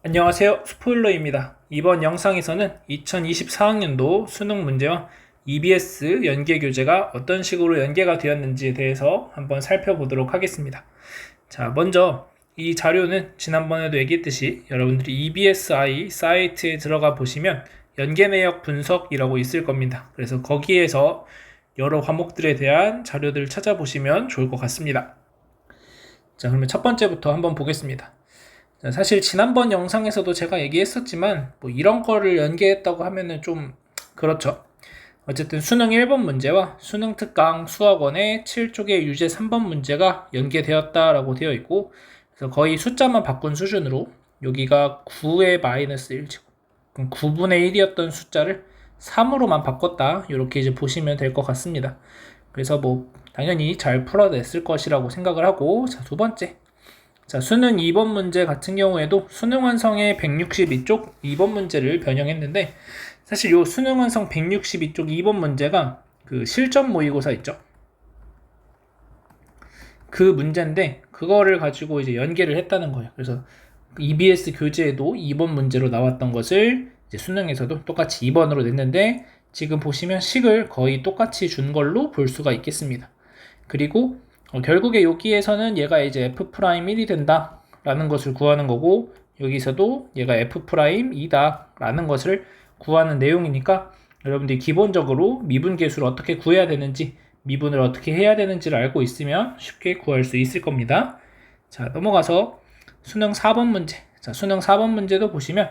안녕하세요. 스포일러입니다. 이번 영상에서는 2024학년도 수능 문제와 EBS 연계 교재가 어떤 식으로 연계가 되었는지에 대해서 한번 살펴보도록 하겠습니다. 자, 먼저 이 자료는 지난번에도 얘기했듯이 여러분들이 EBSI 사이트에 들어가 보시면 연계 내역 분석이라고 있을 겁니다. 그래서 거기에서 여러 과목들에 대한 자료들을 찾아보시면 좋을 것 같습니다. 자, 그러면 첫 번째부터 한번 보겠습니다. 사실 지난번 영상에서도 제가 얘기했었지만 뭐 이런 거를 연계했다고 하면은 좀 그렇죠. 어쨌든 수능 1번 문제와 수능 특강 수학원의 7쪽의 유제 3번 문제가 연계되었다라고 되어 있고, 그래서 거의 숫자만 바꾼 수준으로 여기가 9의 마이너스 1제곱, 그럼 9분의 1이었던 숫자를 3으로만 바꿨다, 이렇게 이제 보시면 될 것 같습니다. 그래서 뭐 당연히 잘 풀어냈을 것이라고 생각을 하고, 자, 두 번째, 자, 수능 2번 문제 같은 경우에도 수능 완성의 162쪽 2번 문제를 변형했는데, 사실 요 수능 완성 162쪽 2번 문제가 그 실전 모의고사 있죠. 그 문제인데 그거를 가지고 이제 연계를 했다는 거예요. 그래서 EBS 교재에도 2번 문제로 나왔던 것을 이제 수능에서도 똑같이 2번으로 냈는데, 지금 보시면 식을 거의 똑같이 준 걸로 볼 수가 있겠습니다. 그리고 결국에 여기에서는 얘가 이제 F'1이 된다 라는 것을 구하는 거고, 여기서도 얘가 F'2다 라는 것을 구하는 내용이니까 여러분들이 기본적으로 미분계수를 어떻게 구해야 되는지, 미분을 어떻게 해야 되는지를 알고 있으면 쉽게 구할 수 있을 겁니다. 자, 넘어가서 수능 4번 문제. 자, 수능 4번 문제도 보시면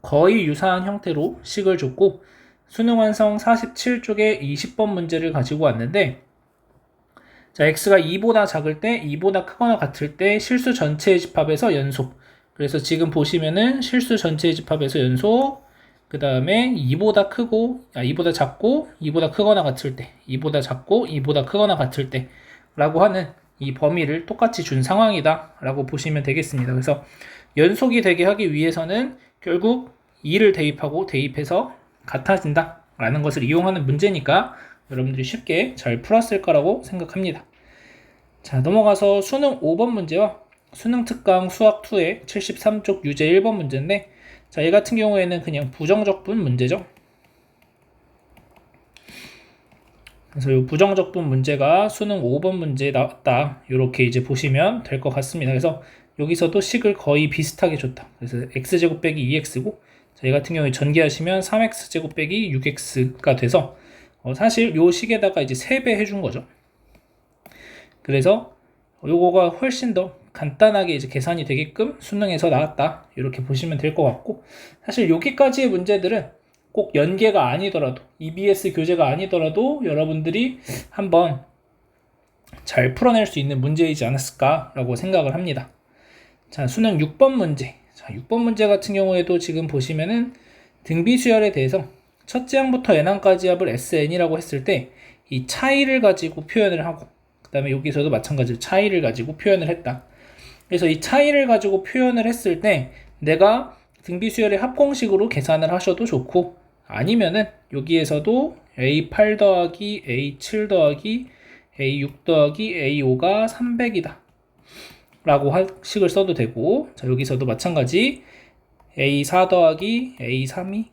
거의 유사한 형태로 식을 줬고, 수능 완성 47쪽에 20번 문제를 가지고 왔는데, 자, x가 2보다 작을 때, 2보다 크거나 같을 때 실수 전체의 집합에서 연속. 그래서 지금 보시면은 실수 전체의 집합에서 연속, 그 다음에 2보다 크고, 2보다 작고, 2보다 크거나 같을 때, 2보다 작고, 2보다 크거나 같을 때 라고 하는 이 범위를 똑같이 준 상황이다 라고 보시면 되겠습니다. 그래서 연속이 되게 하기 위해서는 결국 2를 대입하고 대입해서 같아진다 라는 것을 이용하는 문제니까 여러분들이 쉽게 잘 풀었을 거라고 생각합니다. 자, 넘어가서 수능 5번 문제와 수능 특강 수학2의 73쪽 유제 1번 문제인데, 자, 얘 같은 경우에는 그냥 부정적분 문제죠. 그래서 이 부정적분 문제가 수능 5번 문제에 나왔다, 이렇게 이제 보시면 될 것 같습니다. 그래서 여기서도 식을 거의 비슷하게 줬다. 그래서 x제곱 빼기 2x고, 자, 얘 같은 경우에 전개하시면 3x제곱 빼기 6x가 돼서 사실 요 식에다가 이제 3배 해준 거죠. 그래서 요거가 훨씬 더 간단하게 이제 계산이 되게끔 수능에서 나왔다, 이렇게 보시면 될 것 같고, 사실 여기까지의 문제들은 꼭 연계가 아니더라도, EBS 교재가 아니더라도 여러분들이 한번 잘 풀어낼 수 있는 문제이지 않았을까라고 생각을 합니다. 자, 수능 6번 문제. 자, 6번 문제 같은 경우에도 지금 보시면은 등비수열에 대해서 첫째 항부터 n항까지 합을 SN이라고 했을 때 이 차이를 가지고 표현을 하고, 그 다음에 여기서도 마찬가지로 차이를 가지고 표현을 했다. 그래서 이 차이를 가지고 표현을 했을 때 내가 등비수열의 합공식으로 계산을 하셔도 좋고, 아니면은 여기에서도 A8 더하기 A7 더하기 A6 더하기 A5가 300이다 라고 식을 써도 되고, 자, 여기서도 마찬가지 A4 더하기 A3이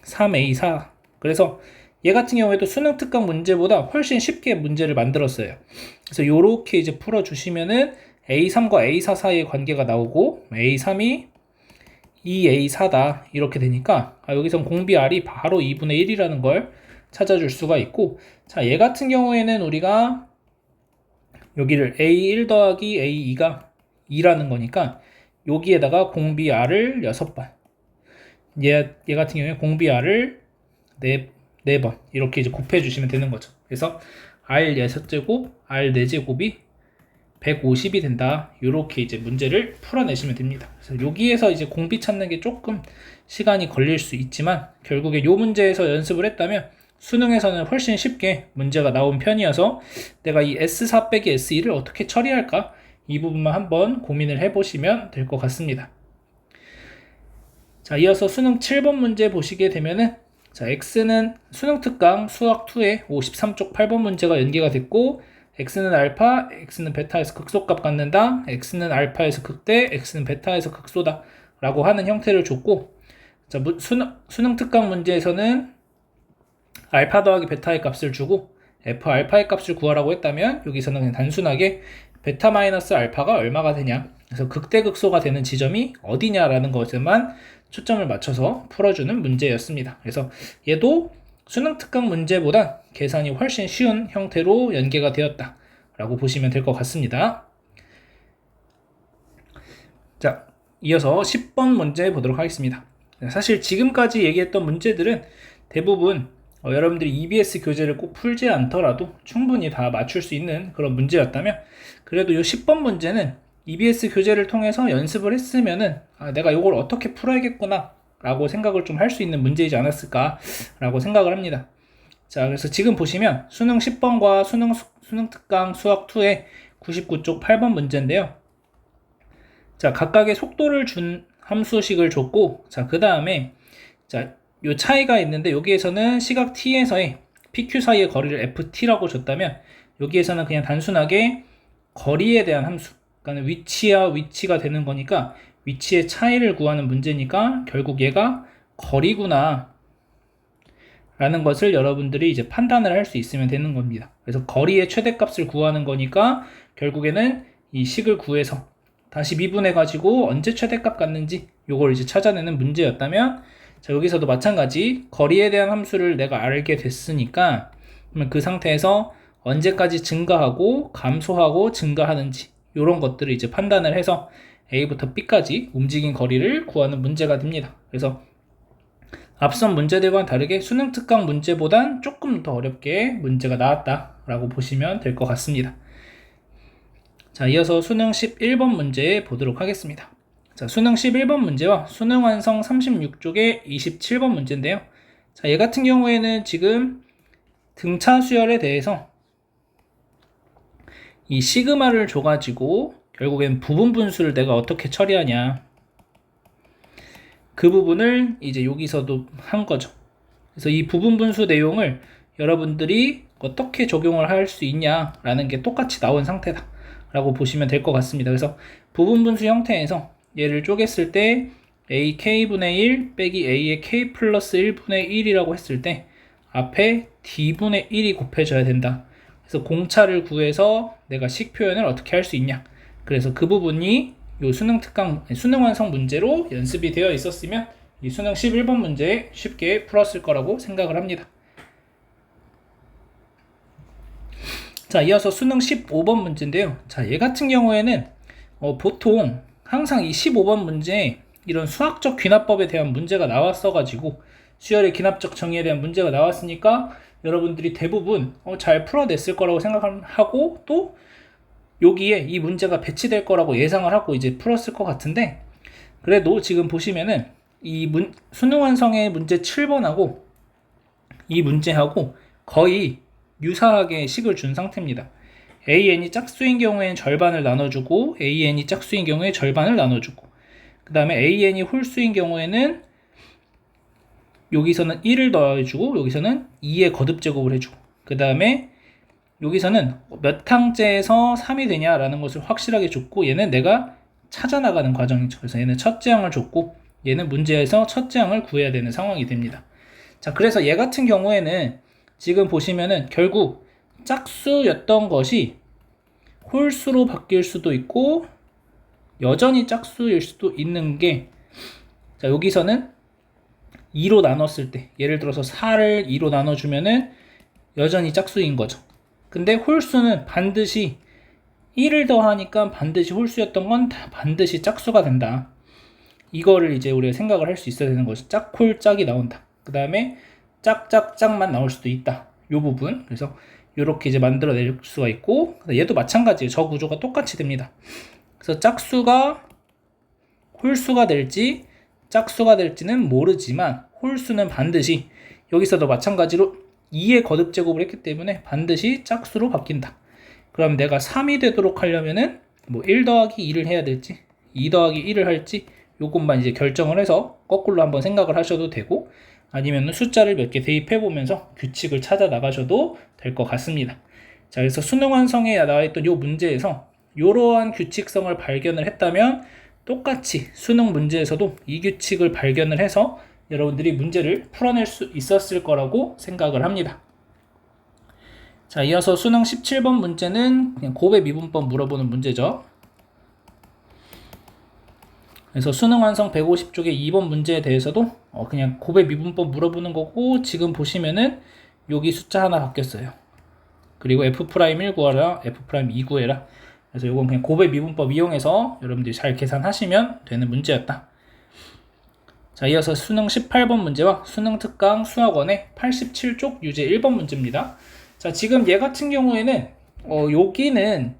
3A4. 그래서 얘 같은 경우에도 수능 특강 문제보다 훨씬 쉽게 문제를 만들었어요. 그래서 요렇게 이제 풀어주시면은 A3과 A4 사이의 관계가 나오고, A3이 2A4다 이렇게 되니까 여기선 공비 R이 바로 2분의 1이라는 걸 찾아줄 수가 있고, 자, 얘 같은 경우에는 우리가 여기를 A1 더하기 A2가 2라는 거니까 여기에다가 공비 R을 6번, 얘 같은 경우에 공비 R을 4번 이렇게 이제 곱해주시면 되는 거죠. 그래서 R 6제곱, R 4제곱이 150이 된다, 이렇게 이제 문제를 풀어내시면 됩니다. 그래서 여기에서 이제 공비 찾는 게 조금 시간이 걸릴 수 있지만, 결국에 요 문제에서 연습을 했다면 수능에서는 훨씬 쉽게 문제가 나온 편이어서 내가 이 S4 빼기 S2를 어떻게 처리할까, 이 부분만 한번 고민을 해보시면 될 것 같습니다. 자, 이어서 수능 7번 문제 보시게 되면은, 자, X는 수능 특강 수학2의 53쪽 8번 문제가 연계가 됐고, x는 알파, x는 베타에서 극소값 갖는다, x는 알파에서 극대, x는 베타에서 극소다 라고 하는 형태를 줬고, 자, 수능 특강 문제에서는 알파 더하기 베타의 값을 주고 f 알파의 값을 구하라고 했다면 여기서는 그냥 단순하게 베타 마이너스 알파가 얼마가 되냐, 그래서 극대극소가 되는 지점이 어디냐라는 것에만 초점을 맞춰서 풀어주는 문제였습니다. 그래서 얘도 수능 특강 문제보다 계산이 훨씬 쉬운 형태로 연계가 되었다 라고 보시면 될 것 같습니다. 자, 이어서 10번 문제 보도록 하겠습니다. 사실 지금까지 얘기했던 문제들은 대부분 여러분들이 EBS 교재를 꼭 풀지 않더라도 충분히 다 맞출 수 있는 그런 문제였다면, 그래도 이 10번 문제는 EBS 교재를 통해서 연습을 했으면은 내가 이걸 어떻게 풀어야겠구나 라고 생각을 좀 할 수 있는 문제이지 않았을까 라고 생각을 합니다. 자, 그래서 지금 보시면 수능 10번과 수능 특강 수학2의 99쪽 8번 문제인데요. 자, 각각의 속도를 준 함수식을 줬고, 자, 그 다음에 자, 요 차이가 있는데 여기에서는 시각 t에서의 pq 사이의 거리를 ft라고 줬다면 여기에서는 그냥 단순하게 거리에 대한 함수, 그러니까 위치와 위치가 되는 거니까 위치의 차이를 구하는 문제니까 결국 얘가 거리구나 라는 것을 여러분들이 이제 판단을 할 수 있으면 되는 겁니다. 그래서 거리의 최대값을 구하는 거니까 결국에는 이 식을 구해서 다시 미분해 가지고 언제 최대값 갖는지 요걸 이제 찾아내는 문제였다면, 자, 여기서도 마찬가지 거리에 대한 함수를 내가 알게 됐으니까 그러면 그 상태에서 언제까지 증가하고 감소하고 증가하는지 이런 것들을 이제 판단을 해서 A부터 B까지 움직인 거리를 구하는 문제가 됩니다. 그래서 앞선 문제들과는 다르게 수능 특강 문제보단 조금 더 어렵게 문제가 나왔다라고 보시면 될 것 같습니다. 자, 이어서 수능 11번 문제 보도록 하겠습니다. 자, 수능 11번 문제와 수능 완성 36쪽의 27번 문제인데요. 자, 얘 같은 경우에는 지금 등차 수열에 대해서 이 시그마를 줘가지고 결국엔 부분 분수를 내가 어떻게 처리하냐, 그 부분을 이제 여기서도 한 거죠. 그래서 이 부분 분수 내용을 여러분들이 어떻게 적용을 할 수 있냐라는 게 똑같이 나온 상태다 라고 보시면 될 것 같습니다. 그래서 부분 분수 형태에서 얘를 쪼갰을 때 ak분의 1 빼기 a의 k 플러스 1분의 1이라고 했을 때 앞에 d분의 1이 곱해져야 된다. 그래서 공차를 구해서 내가 식 표현을 어떻게 할 수 있냐, 그래서 그 부분이 요 수능 완성 문제로 연습이 되어 있었으면 이 수능 11번 문제에 쉽게 풀었을 거라고 생각을 합니다. 자, 이어서 수능 15번 문제인데요. 자, 얘 같은 경우에는 보통 항상 이 15번 문제에 이런 수학적 귀납법에 대한 문제가 나왔어가지고 수열의 귀납적 정의에 대한 문제가 나왔으니까 여러분들이 대부분 잘 풀어냈을 거라고 생각하고 또 여기에 이 문제가 배치될 거라고 예상을 하고 이제 풀었을 것 같은데, 그래도 지금 보시면은 이 수능 완성의 문제 7번하고 이 문제하고 거의 유사하게 식을 준 상태입니다. AN이 짝수인 경우에는 절반을 나눠주고 AN이 짝수인 경우에 절반을 나눠주고, 그 다음에 AN이 홀수인 경우에는 여기서는 1을 더해주고 여기서는 2의 거듭제곱을 해주고, 그 다음에 여기서는 몇 항째에서 3이 되냐라는 것을 확실하게 줬고 얘는 내가 찾아나가는 과정이죠. 그래서 얘는 첫째 항을 줬고 얘는 문제에서 첫째 항을 구해야 되는 상황이 됩니다. 자, 그래서 얘 같은 경우에는 지금 보시면은 결국 짝수였던 것이 홀수로 바뀔 수도 있고 여전히 짝수일 수도 있는 게, 자, 여기서는 2로 나눴을 때 예를 들어서 4를 2로 나눠주면은 여전히 짝수인 거죠. 근데 홀수는 반드시 1을 더하니까 반드시 홀수였던 건 다 반드시 짝수가 된다. 이거를 이제 우리가 생각을 할 수 있어야 되는 거죠. 짝홀 짝이 나온다. 그 다음에 짝짝짝만 나올 수도 있다. 요 부분. 그래서 이렇게 이제 만들어낼 수가 있고, 얘도 마찬가지예요. 저 구조가 똑같이 됩니다. 그래서 짝수가 홀수가 될지 짝수가 될지는 모르지만 홀수는 반드시 여기서도 마찬가지로 2의 거듭제곱을 했기 때문에 반드시 짝수로 바뀐다. 그럼 내가 3이 되도록 하려면은 뭐 1 더하기 2를 해야 될지 2 더하기 1을 할지 요것만 이제 결정을 해서 거꾸로 한번 생각을 하셔도 되고, 아니면 숫자를 몇 개 대입해 보면서 규칙을 찾아 나가셔도 될 것 같습니다. 자, 그래서 수능 완성에 나와 있던 요 문제에서 이러한 규칙성을 발견을 했다면 똑같이 수능 문제에서도 이 규칙을 발견을 해서 여러분들이 문제를 풀어낼 수 있었을 거라고 생각을 합니다. 자, 이어서 수능 17번 문제는 그냥 곱의 미분법 물어보는 문제죠. 그래서 수능 완성 150쪽의 2번 문제에 대해서도 그냥 곱의 미분법 물어보는 거고, 지금 보시면은 여기 숫자 하나 바뀌었어요. 그리고 F'1 구하라, F'2 구해라. 그래서 이건 그냥 곱의 미분법 이용해서 여러분들이 잘 계산하시면 되는 문제였다. 자, 이어서 수능 18번 문제와 수능 특강 수학원의 87쪽 유제 1번 문제입니다. 자, 지금 얘 같은 경우에는 여기는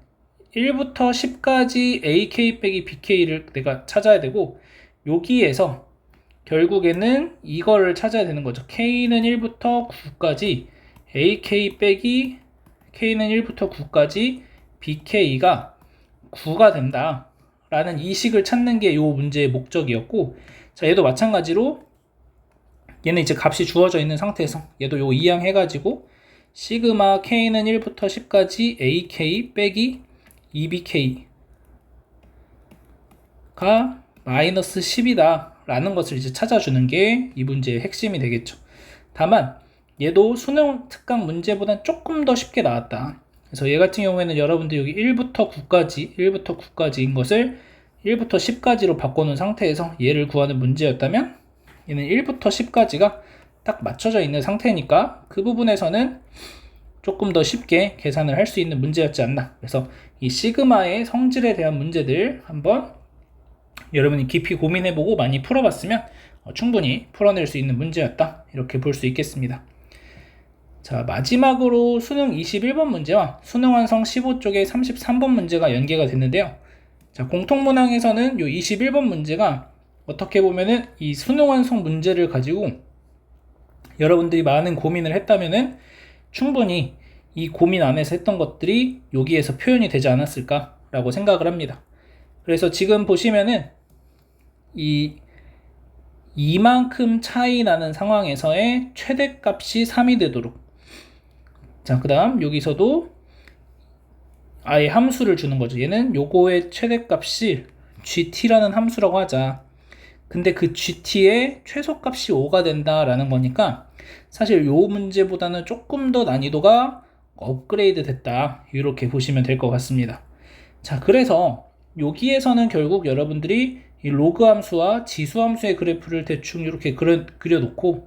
1부터 10까지 AK 빼기 BK를 내가 찾아야 되고, 여기에서 결국에는 이거를 찾아야 되는 거죠. K는 1부터 9까지 AK 빼기 K는 1부터 9까지 BK가 9가 된다 라는 이 식을 찾는 게 이 문제의 목적이었고, 자, 얘도 마찬가지로 얘는 이제 값이 주어져 있는 상태에서 얘도 요 이항 해가지고 시그마 K는 1부터 10까지 AK 빼기 2BK가 마이너스 10이다 라는 것을 이제 찾아주는 게 이 문제의 핵심이 되겠죠. 다만 얘도 수능 특강 문제보다는 조금 더 쉽게 나왔다. 그래서 얘 같은 경우에는 여러분들 여기 1부터 9까지인 것을 1부터 10까지로 바꿔놓은 상태에서 얘를 구하는 문제였다면, 얘는 1부터 10까지가 딱 맞춰져 있는 상태니까 그 부분에서는 조금 더 쉽게 계산을 할 수 있는 문제였지 않나. 그래서 이 시그마의 성질에 대한 문제들 한번 여러분이 깊이 고민해보고 많이 풀어봤으면 충분히 풀어낼 수 있는 문제였다, 이렇게 볼 수 있겠습니다. 자, 마지막으로 수능 21번 문제와 수능 완성 15쪽의 33번 문제가 연계가 됐는데요. 자, 공통문항에서는 이 21번 문제가 어떻게 보면은 이 수능 완성 문제를 가지고 여러분들이 많은 고민을 했다면은 충분히 이 고민 안에서 했던 것들이 여기에서 표현이 되지 않았을까라고 생각을 합니다. 그래서 지금 보시면은 이만큼 차이 나는 상황에서의 최대값이 3이 되도록, 자, 그 다음 여기서도 아예 함수를 주는 거죠. 얘는 요거의 최대값이 GT라는 함수라고 하자. 근데 그 GT의 최소값이 5가 된다라는 거니까 사실 요 문제보다는 조금 더 난이도가 업그레이드 됐다, 이렇게 보시면 될 것 같습니다. 자, 그래서 여기에서는 결국 여러분들이 이 로그 함수와 지수 함수의 그래프를 대충 이렇게 그려놓고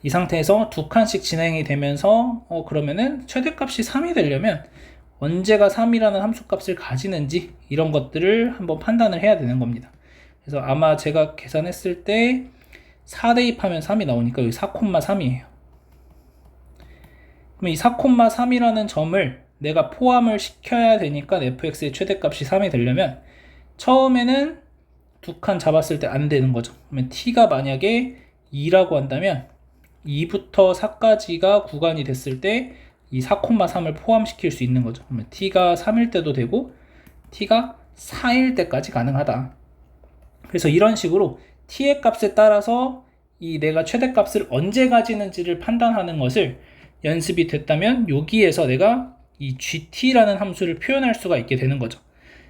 이 상태에서 두 칸씩 진행이 되면서 그러면은 최대값이 3이 되려면 언제가 3이라는 함수값을 가지는지 이런 것들을 한번 판단을 해야 되는 겁니다. 그래서 아마 제가 계산했을 때 4 대입하면 3이 나오니까 여기 4,3이에요. 그럼 이 4,3이라는 점을 내가 포함을 시켜야 되니까 fx의 최대값이 3이 되려면 처음에는 두 칸 잡았을 때 안 되는 거죠. 그러면 t가 만약에 2라고 한다면 2부터 4까지가 구간이 됐을 때 이 4,3을 포함시킬 수 있는 거죠. 그러면 t가 3일 때도 되고 t가 4일 때까지 가능하다. 그래서 이런 식으로 t의 값에 따라서 이 내가 최대값을 언제 가지는지를 판단하는 것을 연습이 됐다면 여기에서 내가 이 gt라는 함수를 표현할 수가 있게 되는 거죠.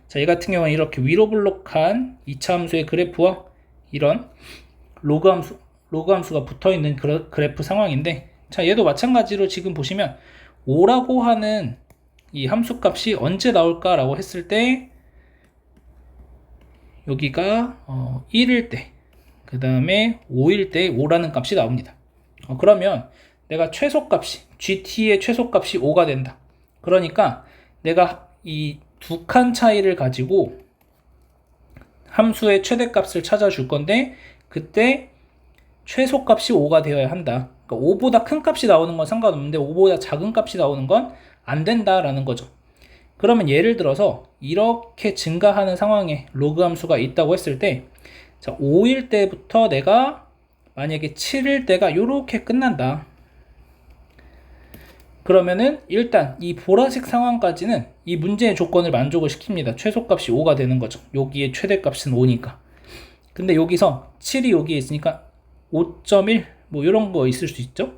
자, 얘 같은 경우는 이렇게 위로 블록한 2차 함수의 그래프와 이런 로그 함수가 붙어있는 그래프 상황인데, 자, 얘도 마찬가지로 지금 보시면 5라고 하는 이 함수값이 언제 나올까라고 했을 때 여기가 1일 때, 그 다음에 5일 때 5라는 값이 나옵니다. 그러면 내가 최소값이 gt의 최소값이 5가 된다. 그러니까 내가 이 두 칸 차이를 가지고 함수의 최대값을 찾아줄 건데 그때 최소값이 5가 되어야 한다. 그러니까 5보다 큰 값이 나오는 건 상관없는데 5보다 작은 값이 나오는 건 안 된다라는 거죠. 그러면 예를 들어서 이렇게 증가하는 상황에 로그 함수가 있다고 했을 때, 자, 5일 때부터 내가 만약에 7일 때가 이렇게 끝난다. 그러면은 일단 이 보라색 상황까지는 이 문제의 조건을 만족을 시킵니다. 최소값이 5가 되는 거죠. 여기에 최대값은 5니까. 근데 여기서 7이 여기에 있으니까 5.1 뭐 이런 거 있을 수 있죠.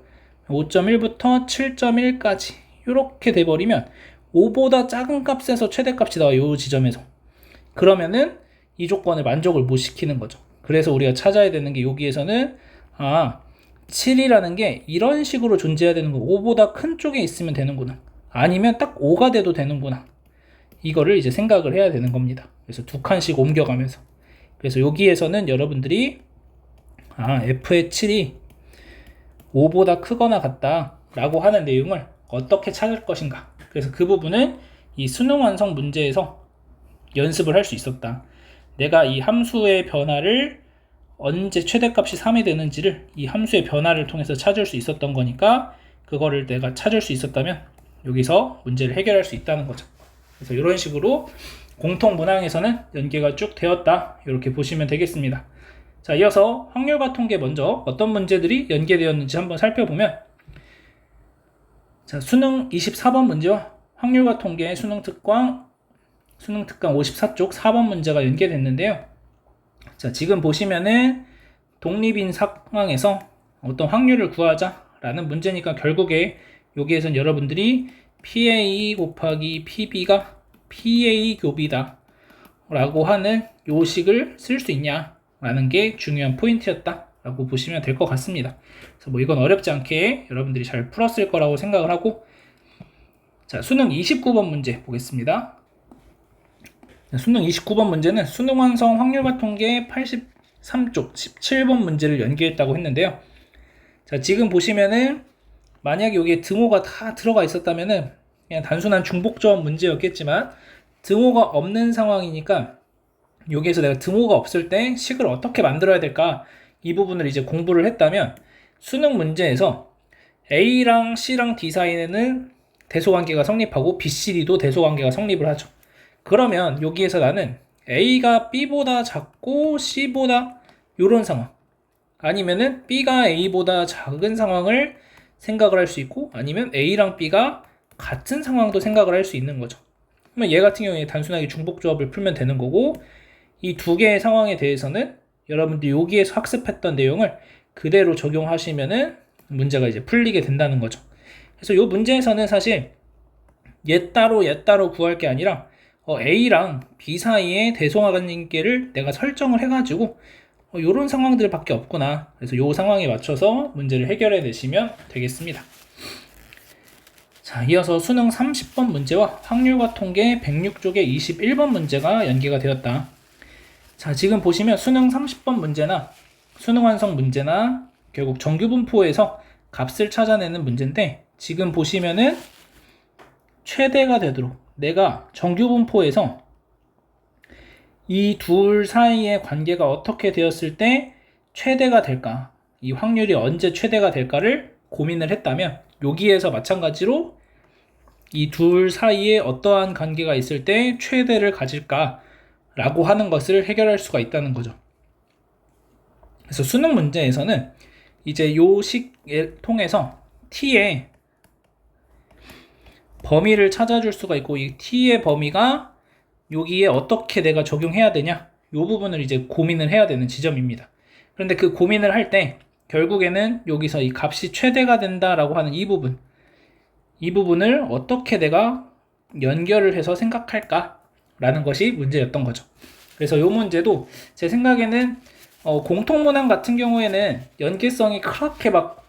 5.1부터 7.1까지 이렇게 돼버리면 5보다 작은 값에서 최대값이 나와 요 지점에서. 그러면은 이 조건을 만족을 못 시키는 거죠. 그래서 우리가 찾아야 되는 게 여기에서는 7이라는 게 이런 식으로 존재해야 되는 거. 5보다 큰 쪽에 있으면 되는구나. 아니면 딱 5가 돼도 되는구나. 이거를 이제 생각을 해야 되는 겁니다. 그래서 두 칸씩 옮겨가면서. 그래서 여기에서는 여러분들이 f의 7이 5보다 크거나 같다 라고 하는 내용을 어떻게 찾을 것인가. 그래서 그 부분은 이 수능 완성 문제에서 연습을 할 수 있었다. 내가 이 함수의 변화를 언제 최대값이 3이 되는지를 이 함수의 변화를 통해서 찾을 수 있었던 거니까 그거를 내가 찾을 수 있었다면 여기서 문제를 해결할 수 있다는 거죠. 그래서 이런 식으로 공통 문항에서는 연계가 쭉 되었다. 이렇게 보시면 되겠습니다. 자, 이어서 확률과 통계 먼저 어떤 문제들이 연계되었는지 한번 살펴보면, 자, 수능 24번 문제와 확률과 통계 수능 특강 54쪽 4번 문제가 연계됐는데요. 자, 지금 보시면은 독립인 상황에서 어떤 확률을 구하자라는 문제니까 결국에 여기에선 여러분들이 PA 곱하기 PB가 PA 교비다 라고 하는 요식을 쓸 수 있냐 라는 게 중요한 포인트였다 라고 보시면 될 것 같습니다. 그래서 뭐 이건 어렵지 않게 여러분들이 잘 풀었을 거라고 생각을 하고, 자, 수능 29번 문제 보겠습니다. 수능 29번 문제는 수능 완성 확률과 통계 83쪽 17번 문제를 연계했다고 했는데요. 자, 지금 보시면은 만약에 여기에 등호가 다 들어가 있었다면은 그냥 단순한 중복조합 문제였겠지만 등호가 없는 상황이니까 여기에서 내가 등호가 없을 때 식을 어떻게 만들어야 될까, 이 부분을 이제 공부를 했다면 수능 문제에서 A랑 C랑 D 사이에는 대소관계가 성립하고 B, C, D도 대소관계가 성립을 하죠. 그러면 여기에서 나는 A가 B보다 작고 C보다 요런 상황, 아니면은 B가 A보다 작은 상황을 생각을 할 수 있고, 아니면 A랑 B가 같은 상황도 생각을 할 수 있는 거죠. 그러면 얘 같은 경우에 단순하게 중복조합을 풀면 되는 거고, 이 두 개의 상황에 대해서는 여러분들이 여기에서 학습했던 내용을 그대로 적용하시면은 문제가 이제 풀리게 된다는 거죠. 그래서 이 문제에서는 사실 얘 따로 구할 게 아니라 A랑 B 사이의 대소관계를 내가 설정을 해가지고 이런 상황들밖에 없구나. 그래서 이 상황에 맞춰서 문제를 해결해 내시면 되겠습니다. 자, 이어서 수능 30번 문제와 확률과 통계 106쪽의 21번 문제가 연계가 되었다. 자, 지금 보시면 수능 30번 문제나 수능 완성 문제나 결국 정규분포에서 값을 찾아내는 문제인데, 지금 보시면은 최대가 되도록 내가 정규분포에서 이 둘 사이의 관계가 어떻게 되었을 때 최대가 될까, 이 확률이 언제 최대가 될까를 고민을 했다면 여기에서 마찬가지로 이 둘 사이에 어떠한 관계가 있을 때 최대를 가질까 라고 하는 것을 해결할 수가 있다는 거죠. 그래서 수능 문제에서는 이제 요 식을 통해서 t의 범위를 찾아줄 수가 있고, 이 t의 범위가 여기에 어떻게 내가 적용해야 되냐, 요 부분을 이제 고민을 해야 되는 지점입니다. 그런데 그 고민을 할 때 결국에는 여기서 이 값이 최대가 된다라고 하는 이 부분을 어떻게 내가 연결을 해서 생각할까 라는 것이 문제였던 거죠. 그래서 이 문제도 제 생각에는 공통문항 같은 경우에는 연계성이 그렇게 막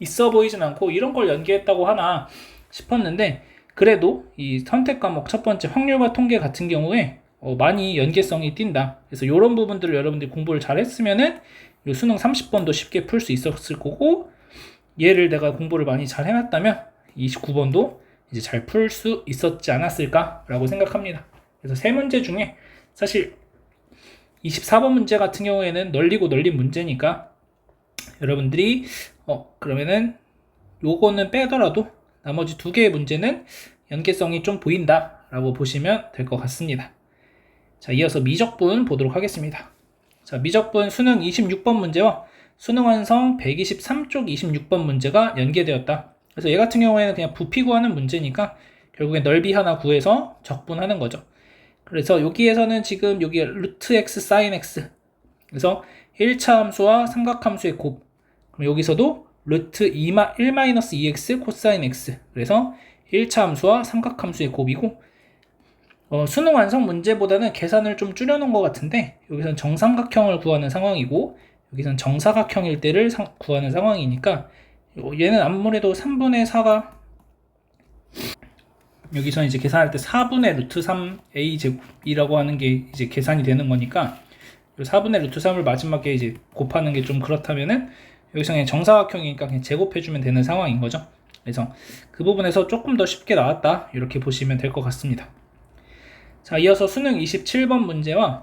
있어 보이진 않고 이런 걸 연계했다고 하나 싶었는데, 그래도 이 선택 과목 첫 번째 확률과 통계 같은 경우에 많이 연계성이 띈다. 그래서 이런 부분들을 여러분들이 공부를 잘 했으면은 이 수능 30번도 쉽게 풀 수 있었을 거고, 얘를 내가 공부를 많이 잘 해놨다면 29번도 이제 잘 풀 수 있었지 않았을까라고 생각합니다. 그래서 세 문제 중에 사실 24번 문제 같은 경우에는 널리고 널린 문제니까 여러분들이 그러면은 요거는 빼더라도 나머지 두 개의 문제는 연계성이 좀 보인다 라고 보시면 될 것 같습니다. 자, 이어서 미적분 보도록 하겠습니다. 자, 미적분 수능 26번 문제와 수능 완성 123쪽 26번 문제가 연계되었다. 그래서 얘 같은 경우에는 그냥 부피 구하는 문제니까 결국엔 넓이 하나 구해서 적분하는 거죠. 그래서 여기에서는 지금 여기 루트 x sin x, 그래서 1차 함수와 삼각함수의 곱, 그럼 여기서도 루트 1-2x 코사인 x, 그래서 1차 함수와 삼각함수의 곱이고, 수능 완성 문제보다는 계산을 좀 줄여놓은 것 같은데, 여기선 정삼각형을 구하는 상황이고, 여기선 정사각형일 때를 구하는 상황이니까, 얘는 아무래도 3분의 4가, 여기서 이제 계산할 때 4분의 루트 3a 제곱이라고 하는 게 이제 계산이 되는 거니까, 4분의 루트 3을 마지막에 이제 곱하는 게 좀 그렇다면은, 여기서 그냥 정사각형이니까 그냥 제곱해주면 되는 상황인 거죠. 그래서 그 부분에서 조금 더 쉽게 나왔다, 이렇게 보시면 될 것 같습니다. 자, 이어서 수능 27번 문제와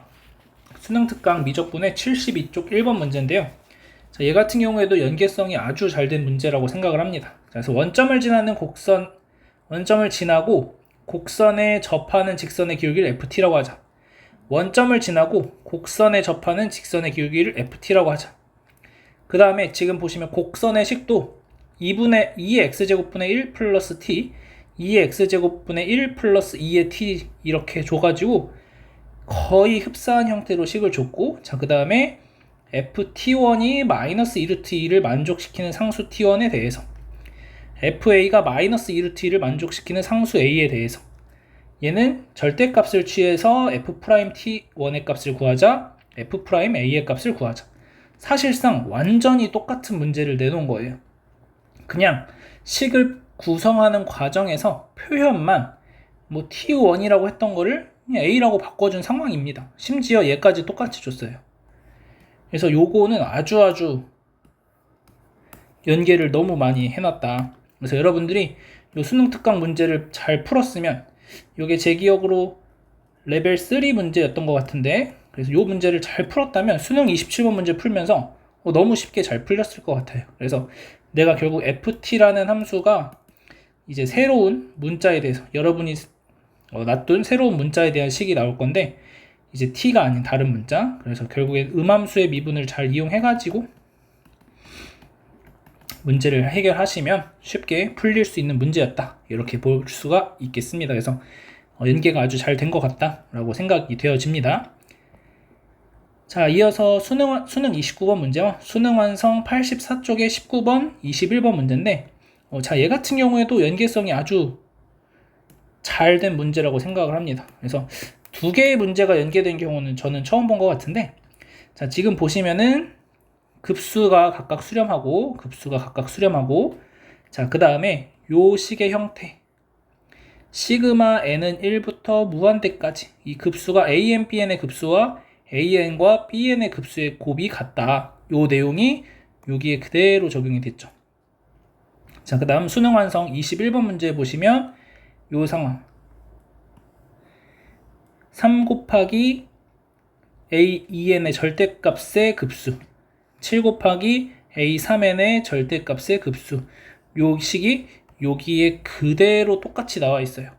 수능 특강 미적분의 72쪽 1번 문제인데요. 자, 얘 같은 경우에도 연계성이 아주 잘 된 문제라고 생각을 합니다. 자, 그래서 원점을 지나고 곡선에 접하는 직선의 기울기를 ft라고 하자. 원점을 지나고 곡선에 접하는 직선의 기울기를 ft라고 하자. 그 다음에 지금 보시면 곡선의 식도 2의 x제곱분의 1 플러스 t, 2의 x제곱분의 1 플러스 2의 t 이렇게 줘가지고 거의 흡사한 형태로 식을 줬고, 자, 그 다음에 ft1이 마이너스 2루트2를 만족시키는 상수 t1에 대해서, fa가 마이너스 2루트2를 만족시키는 상수 a에 대해서, 얘는 절대값을 취해서 f'T1의 값을 구하자, f'A의 값을 구하자. 사실상 완전히 똑같은 문제를 내놓은 거예요. 그냥 식을 구성하는 과정에서 표현만 뭐 T1이라고 했던 거를 그냥 A라고 바꿔준 상황입니다. 심지어 얘까지 똑같이 줬어요. 그래서 요거는 아주 연계를 너무 많이 해놨다. 그래서 여러분들이 요 수능 특강 문제를 잘 풀었으면, 요게 제 기억으로 레벨 3 문제였던 것 같은데, 그래서 요 문제를 잘 풀었다면 수능 27번 문제 풀면서 너무 쉽게 잘 풀렸을 것 같아요. 그래서 내가 결국 ft라는 함수가 이제 새로운 문자에 대해서, 여러분이 놔둔 새로운 문자에 대한 식이 나올 건데, 이제 t가 아닌 다른 문자, 그래서 결국엔 음함수의 미분을 잘 이용해가지고 문제를 해결하시면 쉽게 풀릴 수 있는 문제였다, 이렇게 볼 수가 있겠습니다. 그래서 연계가 아주 잘 된 것 같다 라고 생각이 되어집니다. 자, 이어서 수능 29번 문제와 수능 완성 84쪽의 19번, 21번 문제인데, 자, 얘 같은 경우에도 연계성이 아주 잘 된 문제라고 생각을 합니다. 그래서 두 개의 문제가 연계된 경우는 저는 처음 본 것 같은데, 자, 지금 보시면은 급수가 각각 수렴하고, 자, 그 다음에 요 식의 형태, 시그마 n은 1부터 무한대까지 이 급수가 an, bn의 급수와 an과 bn의 급수의 곱이 같다. 요 내용이 여기에 그대로 적용이 됐죠. 자, 그 다음 수능 완성 21번 문제 보시면 요 상황, 3 곱하기 a2n의 절대값의 급수, 7 곱하기 a3n의 절대값의 급수, 요 식이 여기에 그대로 똑같이 나와 있어요.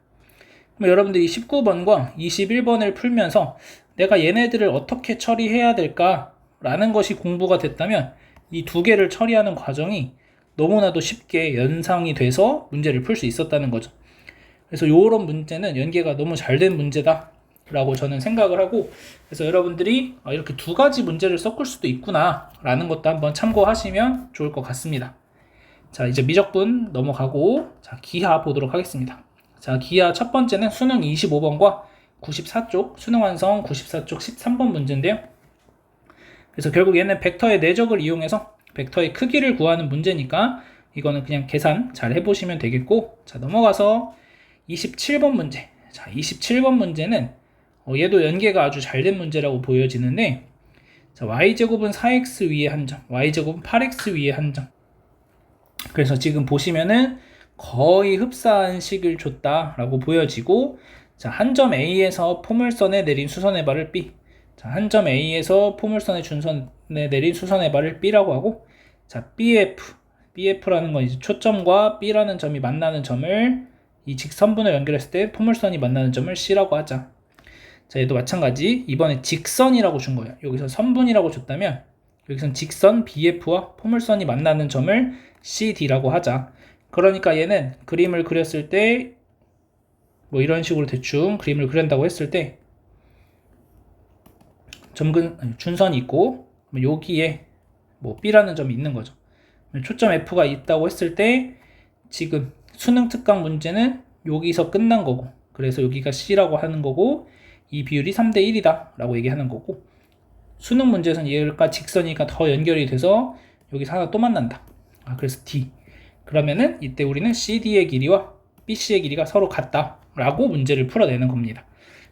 그럼 여러분들이 19번과 21번을 풀면서 내가 얘네들을 어떻게 처리해야 될까 라는 것이 공부가 됐다면, 이 두 개를 처리하는 과정이 너무나도 쉽게 연상이 돼서 문제를 풀 수 있었다는 거죠. 그래서 요런 문제는 연계가 너무 잘 된 문제다 라고 저는 생각을 하고, 그래서 여러분들이 이렇게 두 가지 문제를 섞을 수도 있구나 라는 것도 한번 참고하시면 좋을 것 같습니다. 자, 이제 미적분 넘어가고, 자, 기하 보도록 하겠습니다. 자, 기하 첫 번째는 수능 25번과 94쪽, 수능 완성 94쪽 13번 문제인데요. 그래서 결국 얘는 벡터의 내적을 이용해서 벡터의 크기를 구하는 문제니까 이거는 그냥 계산 잘 해보시면 되겠고, 자, 넘어가서 27번 문제. 자, 27번 문제는 얘도 연계가 아주 잘 된 문제라고 보여지는데, 자, y제곱은 4x 위에 한 점, y제곱은 8x 위에 한 점. 그래서 지금 보시면은 거의 흡사한 식을 줬다라고 보여지고, 자, 한 점 A에서 포물선에 내린 수선의 발을 B, 자, 한 점 A에서 포물선의 준선에 내린 수선의 발을 B라고 하고, 자, BF라는 건 이제 초점과 B라는 점이 만나는 점을 이 직선분을 연결했을 때 포물선이 만나는 점을 C라고 하자. 자, 얘도 마찬가지, 이번에 직선이라고 준 거예요. 여기서 선분이라고 줬다면 여기선 직선 BF와 포물선이 만나는 점을 CD라고 하자. 그러니까 얘는 그림을 그렸을 때 뭐 이런 식으로 대충 그림을 그린다고 했을 때 준선이 있고, 여기에 뭐 B라는 점이 있는 거죠. 초점 F가 있다고 했을 때 지금 수능 특강 문제는 여기서 끝난 거고, 그래서 여기가 C라고 하는 거고, 이 비율이 3대 1이다 라고 얘기하는 거고, 수능 문제에서는 얘가 직선이니까 더 연결이 돼서 여기서 하나 또 만난다. 그래서 D. 그러면은 이때 우리는 CD의 길이와 BC의 길이가 서로 같다 라고 문제를 풀어내는 겁니다.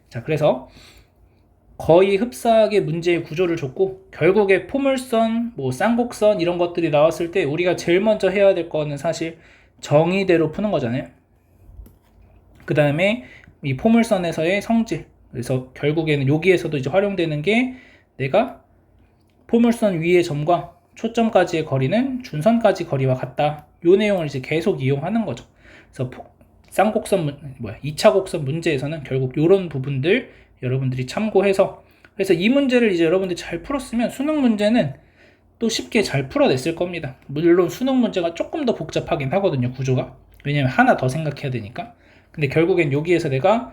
자, 그래서 거의 흡사하게 문제의 구조를 줬고, 결국에 포물선, 뭐 쌍곡선 이런 것들이 나왔을 때 우리가 제일 먼저 해야 될 거는 사실 정의대로 푸는 거잖아요. 그 다음에 이 포물선에서의 성질. 그래서 결국에는 여기에서도 이제 활용되는 게, 내가 포물선 위의 점과 초점까지의 거리는 준선까지 거리와 같다. 요 내용을 이제 계속 이용하는 거죠. 그래서 쌍곡선 2차 곡선 문제에서는 결국 요런 부분들 여러분들이 참고해서, 그래서 이 문제를 이제 여러분들이 잘 풀었으면 수능 문제는 또 쉽게 잘 풀어냈을 겁니다. 물론 수능 문제가 조금 더 복잡하긴 하거든요, 구조가. 왜냐면 하나 더 생각해야 되니까. 근데 결국엔 여기에서 내가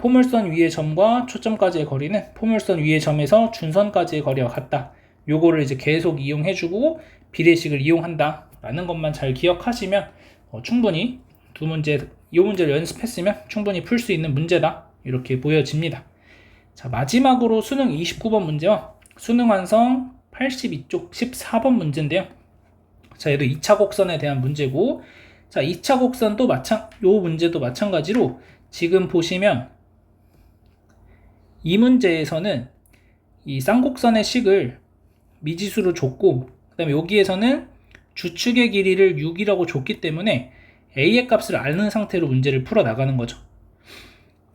포물선 위의 점과 초점까지의 거리는 포물선 위의 점에서 준선까지의 거리와 같다. 요거를 이제 계속 이용해주고 비례식을 이용한다 라는 것만 잘 기억하시면 충분히 이 문제를 연습했으면 충분히 풀 수 있는 문제다 이렇게 보여집니다. 자, 마지막으로 수능 29번 문제와 수능 완성 82쪽 14번 문제인데요. 자, 얘도 2차 곡선에 대한 문제고, 자, 2차 곡선도 요 문제도 마찬가지로 지금 보시면 이 문제에서는 이 쌍곡선의 식을 미지수로 줬고, 그 다음에 여기에서는 주축의 길이를 6이라고 줬기 때문에 A의 값을 아는 상태로 문제를 풀어 나가는 거죠.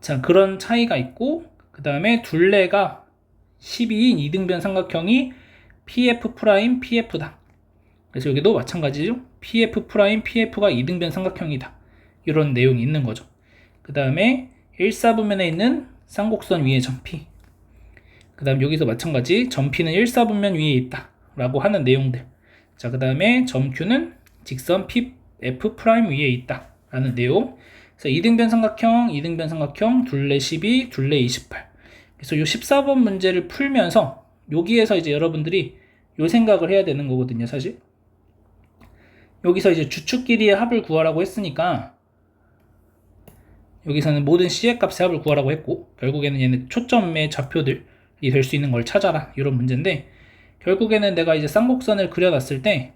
자, 그런 차이가 있고, 그 다음에 둘레가 12인 이등변 삼각형이 PF', PF다. 그래서 여기도 마찬가지죠. PF', PF가 이등변 삼각형이다. 이런 내용이 있는 거죠. 그 다음에 1사분면에 있는 쌍곡선 위의 점 P. 그 다음 여기서 마찬가지 점 P는 1사분면 위에 있다 라고 하는 내용들. 자, 그 다음에 점 Q는 직선 PF' 위에 있다 라는 내용. 그래서 이등변 삼각형, 둘레 12, 둘레 28. 그래서 이 14번 문제를 풀면서 여기에서 이제 여러분들이 요 생각을 해야 되는 거거든요, 사실. 여기서 이제 주축 길이의 합을 구하라고 했으니까 여기서는 모든 C의 값의 합을 구하라고 했고, 결국에는 얘는 초점의 좌표들이 될 수 있는 걸 찾아라 이런 문제인데, 결국에는 내가 이제 쌍곡선을 그려놨을 때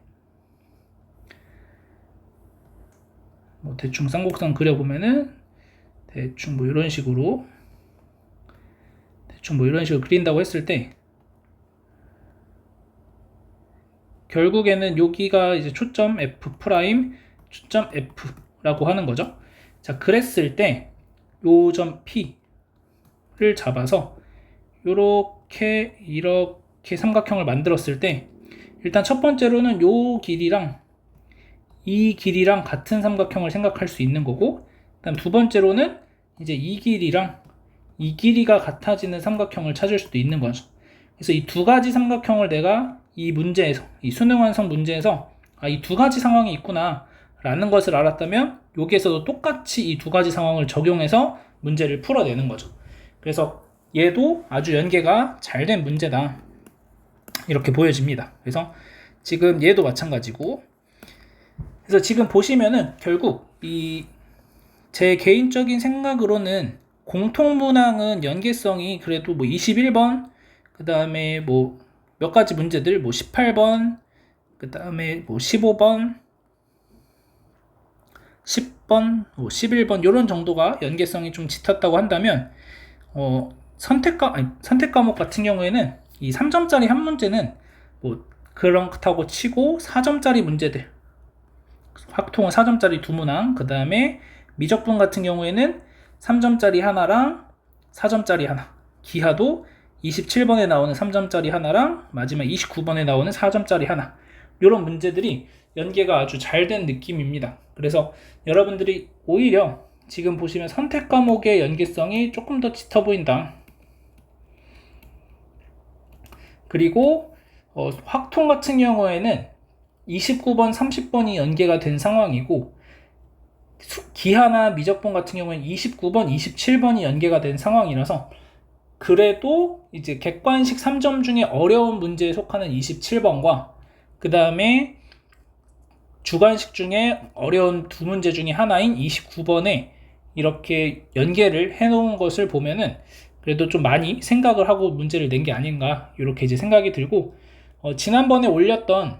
뭐 대충 쌍곡선 그려보면은 대충 뭐 이런 식으로 그린다고 했을 때, 결국에는 여기가 이제 초점 F', 초점 F라고 하는 거죠. 자, 그랬을 때 요 점 P를 잡아서 이렇게 삼각형을 만들었을 때, 일단 첫 번째로는 요 길이랑 이 길이랑 같은 삼각형을 생각할 수 있는 거고, 그다음 두 번째로는 이제 이 길이랑 이 길이가 같아지는 삼각형을 찾을 수도 있는 거죠. 그래서 이 두 가지 삼각형을 내가 이 문제에서, 이 수능 완성 문제에서 이 두 가지 상황이 있구나 라는 것을 알았다면, 여기에서도 똑같이 이 두 가지 상황을 적용해서 문제를 풀어내는 거죠. 그래서 얘도 아주 연계가 잘 된 문제다 이렇게 보여집니다. 그래서 지금 얘도 마찬가지고, 그래서 지금 보시면은 결국 제 개인적인 생각으로는 공통문항은 연계성이 그래도 뭐 21번, 그 다음에 뭐 몇 가지 문제들, 뭐 18번, 그 다음에 뭐 15번, 10번, 뭐 11번 이런 정도가 연계성이 좀 짙었다고 한다면, 선택 과목 같은 경우에는 이 3점짜리 한 문제는 뭐 그렇다고 치고 4점짜리 문제들, 확통은 4점짜리 두 문항, 그 다음에 미적분 같은 경우에는 3점짜리 하나랑 4점짜리 하나, 기하도 27번에 나오는 3점짜리 하나랑 마지막 29번에 나오는 4점짜리 하나, 이런 문제들이 연계가 아주 잘 된 느낌입니다. 그래서 여러분들이 오히려 지금 보시면 선택 과목의 연계성이 조금 더 짙어 보인다. 그리고 확통 같은 경우에는 29번, 30번이 연계가 된 상황이고, 기하나 미적분 같은 경우에는 29번, 27번이 연계가 된 상황이라서, 그래도 이제 객관식 3점 중에 어려운 문제에 속하는 27번과 그 다음에 주관식 중에 어려운 두 문제 중에 하나인 29번에 이렇게 연계를 해놓은 것을 보면은 그래도 좀 많이 생각을 하고 문제를 낸 게 아닌가 이렇게 이제 생각이 들고, 지난번에 올렸던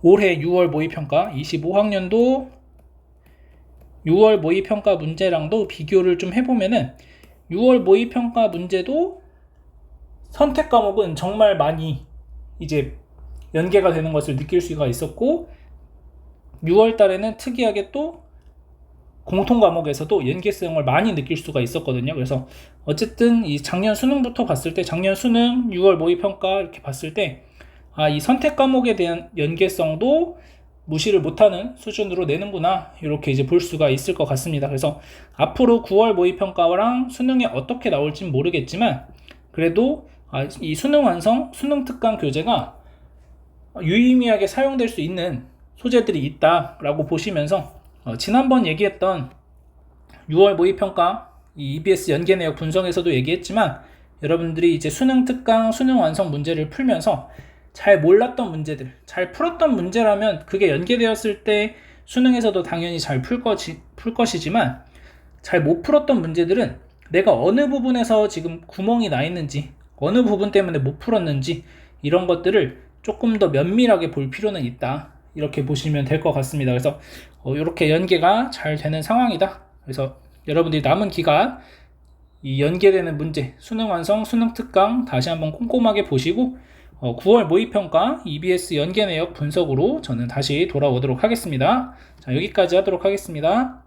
올해 6월 모의평가 25학년도 6월 모의평가 문제랑도 비교를 좀 해보면은 6월 모의평가 문제도 선택 과목은 정말 많이 이제 연계가 되는 것을 느낄 수가 있었고, 6월 달에는 특이하게 또 공통 과목에서도 연계성을 많이 느낄 수가 있었거든요. 그래서 어쨌든 이 작년 수능부터 봤을 때, 작년 수능 6월 모의평가 이렇게 봤을 때, 이 선택 과목에 대한 연계성도 무시를 못하는 수준으로 내는구나, 이렇게 이제 볼 수가 있을 것 같습니다. 그래서 앞으로 9월 모의평가랑 수능에 어떻게 나올진 모르겠지만, 그래도 이 수능 완성, 수능 특강 교재가 유의미하게 사용될 수 있는 소재들이 있다라고 보시면서, 지난번 얘기했던 6월 모의평가 이 EBS 연계 내역 분석에서도 얘기했지만, 여러분들이 이제 수능 특강, 수능 완성 문제를 풀면서 잘 몰랐던 문제들, 잘 풀었던 문제라면 그게 연계되었을 때 수능에서도 당연히 잘 풀 것이지만, 잘 못 풀었던 문제들은 내가 어느 부분에서 지금 구멍이 나 있는지, 어느 부분 때문에 못 풀었는지, 이런 것들을 조금 더 면밀하게 볼 필요는 있다, 이렇게 보시면 될 것 같습니다. 그래서 이렇게 연계가 잘 되는 상황이다. 그래서 여러분들이 남은 기간 이 연계되는 문제, 수능 완성, 수능 특강 다시 한번 꼼꼼하게 보시고, 9월 모의평가 EBS 연계 내역 분석으로 저는 다시 돌아오도록 하겠습니다. 자, 여기까지 하도록 하겠습니다.